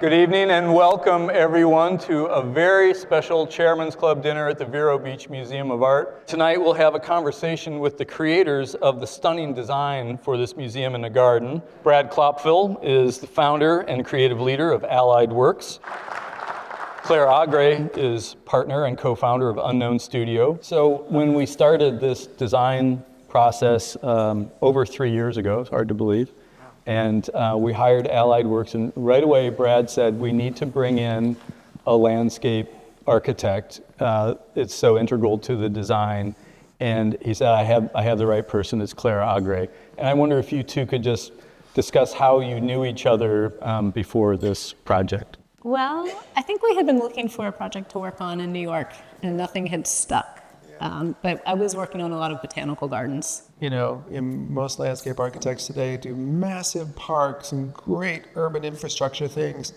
Good evening and welcome everyone to a very special Chairman's Club dinner at the Vero Beach Museum of Art. Tonight we'll have a conversation with the creators of the stunning design for this museum in the garden. Brad Cloepfil is the founder and creative leader of Allied Works. Claire Agre is partner and co-founder of Unknown Studio. So when we started this design process over 3 years ago, it's hard to believe, and we hired Allied Works, and right away Brad said we need to bring in a landscape architect. It's so integral to the design, and he said I have the right person. It's Claire Agre. And I wonder if you two could just discuss how you knew each other before this project. Well, I think we had been looking for a project to work on in New York, and nothing had stuck. But I was working on a lot of botanical gardens. You know, most landscape architects today do massive parks and great urban infrastructure things,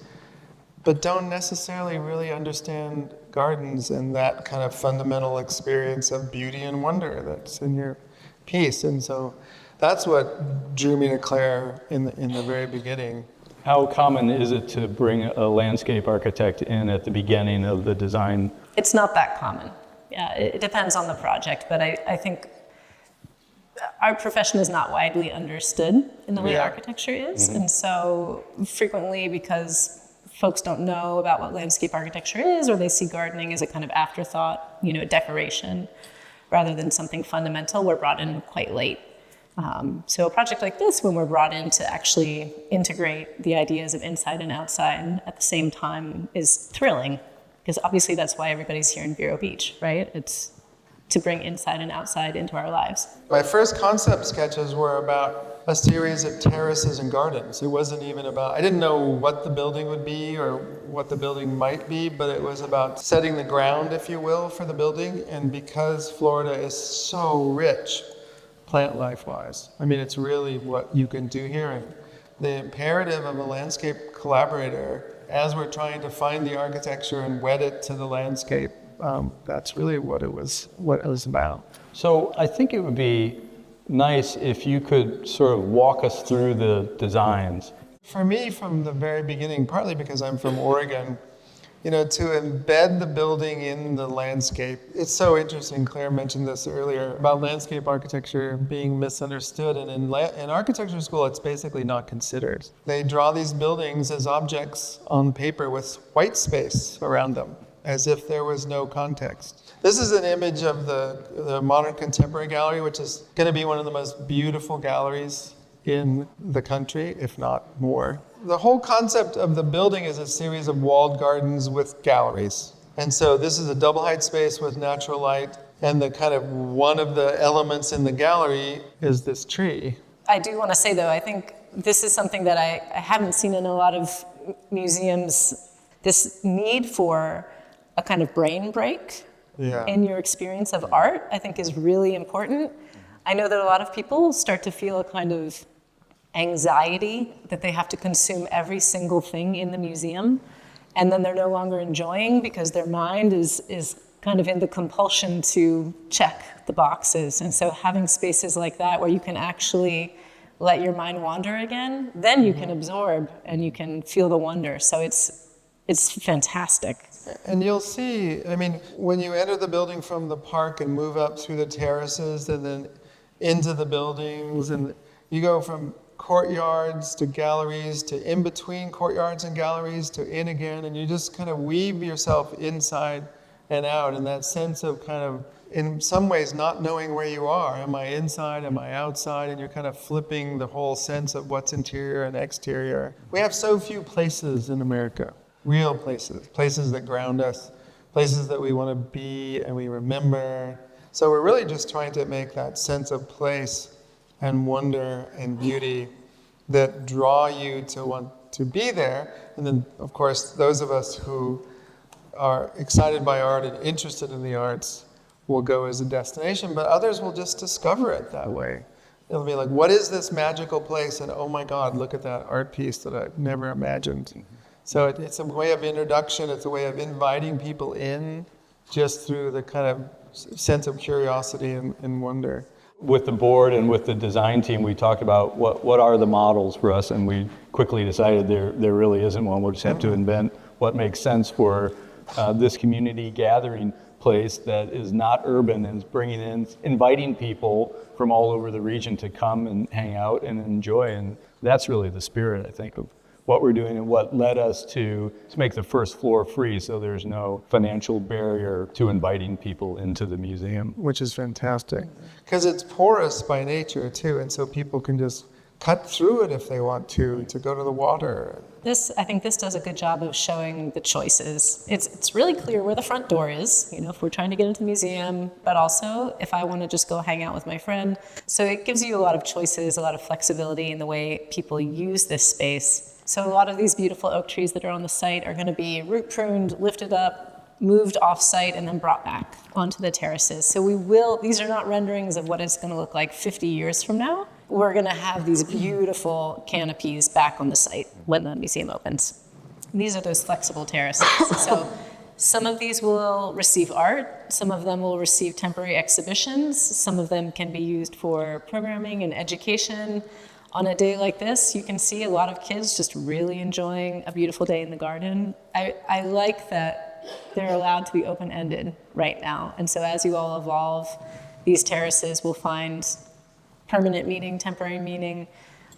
but don't necessarily really understand gardens and that kind of fundamental experience of beauty and wonder that's in your piece. And so that's what drew me to Claire in the very beginning. How common is it to bring a landscape architect in at the beginning of the design? It's not that common. Yeah, it depends on the project, but I think our profession is not widely understood in the way architecture is. And so frequently, because folks don't know about what landscape architecture is, or they see gardening as a kind of afterthought, you know, decoration, rather than something fundamental, we're brought in quite late. So a project like this, when we're brought in to actually integrate the ideas of inside and outside at the same time, is thrilling. Because obviously that's why everybody's here in Vero Beach, right? It's to bring inside and outside into our lives. My first concept sketches were about a series of terraces and gardens. It wasn't even about, I didn't know what the building would be or what the building might be, but it was about setting the ground, if you will, for the building. And because Florida is so rich, plant life-wise, I mean, it's really what you can do here. And the imperative of a landscape collaborator, as we're trying to find the architecture and wed it to the landscape, that's really what it was about. So I think it would be nice if you could sort of walk us through the designs. For me, from the very beginning, partly because I'm from Oregon, you know, to embed the building in the landscape. It's so interesting, Claire mentioned this earlier, about landscape architecture being misunderstood. And in architecture school, it's basically not considered. They draw these buildings as objects on paper with white space around them, as if there was no context. This is an image of the Modern Contemporary Gallery, which is going to be one of the most beautiful galleries in the country, if not more. The whole concept of the building is a series of walled gardens with galleries. And so this is a double height space with natural light, and the kind of one of the elements in the gallery is this tree. I do want to say though, I think this is something that I haven't seen in a lot of museums, this need for a kind of brain break in your experience of art, I think is really important. I know that a lot of people start to feel a kind of anxiety that they have to consume every single thing in the museum, and then they're no longer enjoying because their mind is kind of in the compulsion to check the boxes. And so having spaces like that where you can actually let your mind wander again, then you can absorb and you can feel the wonder. So it's fantastic. And you'll see, I mean, when you enter the building from the park and move up through the terraces and then into the buildings, and you go from courtyards to galleries to in between courtyards and galleries to in again, and you just kind of weave yourself inside and out in that sense of kind of, in some ways, not knowing where you are. Am I inside? Am I outside? And you're kind of flipping the whole sense of what's interior and exterior. We have so few places in America, real places, places that ground us, places that we want to be and we remember. So we're really just trying to make that sense of place and wonder and beauty that draw you to want to be there. And then, of course, those of us who are excited by art and interested in the arts will go as a destination, but others will just discover it that way. It'll be like, what is this magical place? And oh my God, look at that art piece that I've never imagined. So it's a way of introduction, it's a way of inviting people in just through the kind of sense of curiosity and wonder. With the board and with the design team, we talked about what are the models for us, and we quickly decided there really isn't one. We'll just have to invent what makes sense for this community gathering place that is not urban and is bringing in, inviting people from all over the region to come and hang out and enjoy. And that's really the spirit, I think, of what we're doing and what led us to make the first floor free, so there's no financial barrier to inviting people into the museum. Which is fantastic, because it's porous by nature too, and so people can just cut through it if they want to go to the water. I think this does a good job of showing the choices. It's really clear where the front door is, if we're trying to get into the museum, but also if I want to just go hang out with my friend. So it gives you a lot of choices, a lot of flexibility in the way people use this space. So a lot of these beautiful oak trees that are on the site are going to be root pruned, lifted up, moved off site, and then brought back onto the terraces. So these are not renderings of what it's going to look like 50 years from now. We're going to have these beautiful canopies back on the site when the museum opens. These are those flexible terraces. So some of these will receive art, some of them will receive temporary exhibitions, some of them can be used for programming and education. On a day like this, you can see a lot of kids just really enjoying a beautiful day in the garden. I like that they're allowed to be open-ended right now. And so as you all evolve, these terraces will find permanent meaning, temporary meaning,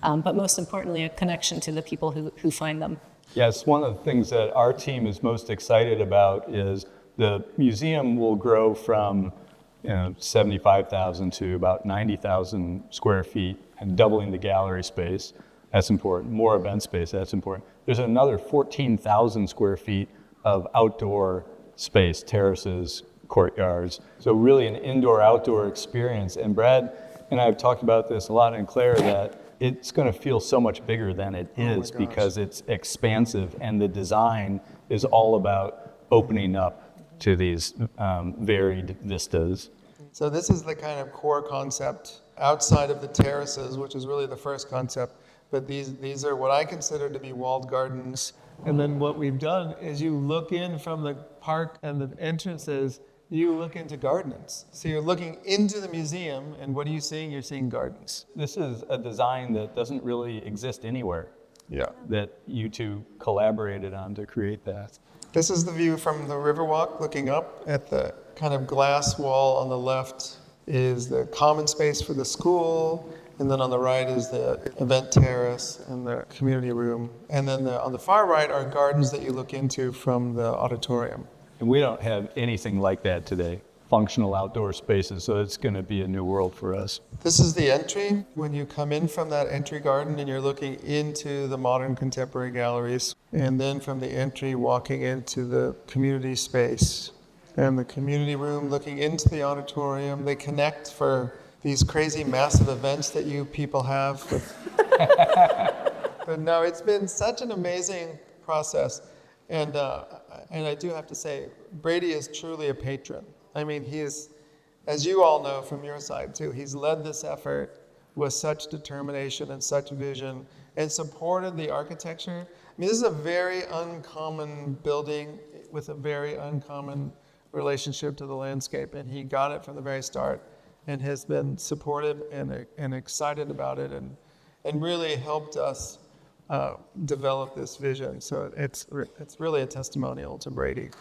but most importantly, a connection to the people who find them. Yes, one of the things that our team is most excited about is the museum will grow from 75,000 to about 90,000 square feet, and doubling the gallery space. That's important. More event space, that's important. There's another 14,000 square feet of outdoor space, terraces, courtyards. So really an indoor-outdoor experience. And Brad and I have talked about this a lot, and Claire, that it's going to feel so much bigger than it is because it's expansive, and the design is all about opening up to these varied vistas. So this is the kind of core concept outside of the terraces, which is really the first concept. But these are what I consider to be walled gardens. And then what we've done is you look in from the park and the entrances, you look into gardens. So you're looking into the museum, and what are you seeing? You're seeing gardens. This is a design that doesn't really exist anywhere. Yeah. That you two collaborated on to create that. This is the view from the Riverwalk, looking up at the kind of glass wall on the left is the common space for the school, and then on the right is the event terrace and the community room. And then on the far right are gardens that you look into from the auditorium. And we don't have anything like that today, functional outdoor spaces, so it's going to be a new world for us. This is the entry. When you come in from that entry garden and you're looking into the modern contemporary galleries, and then from the entry walking into the community space and the community room looking into the auditorium. They connect for these crazy massive events that you people have. But no, it's been such an amazing process. And I do have to say, Brady is truly a patron. I mean, he is, as you all know from your side too, he's led this effort with such determination and such vision and supported the architecture. I mean, this is a very uncommon building with a very uncommon relationship to the landscape, and he got it from the very start and has been supportive and excited about it and really helped us develop this vision. So it's really a testimonial to Brady.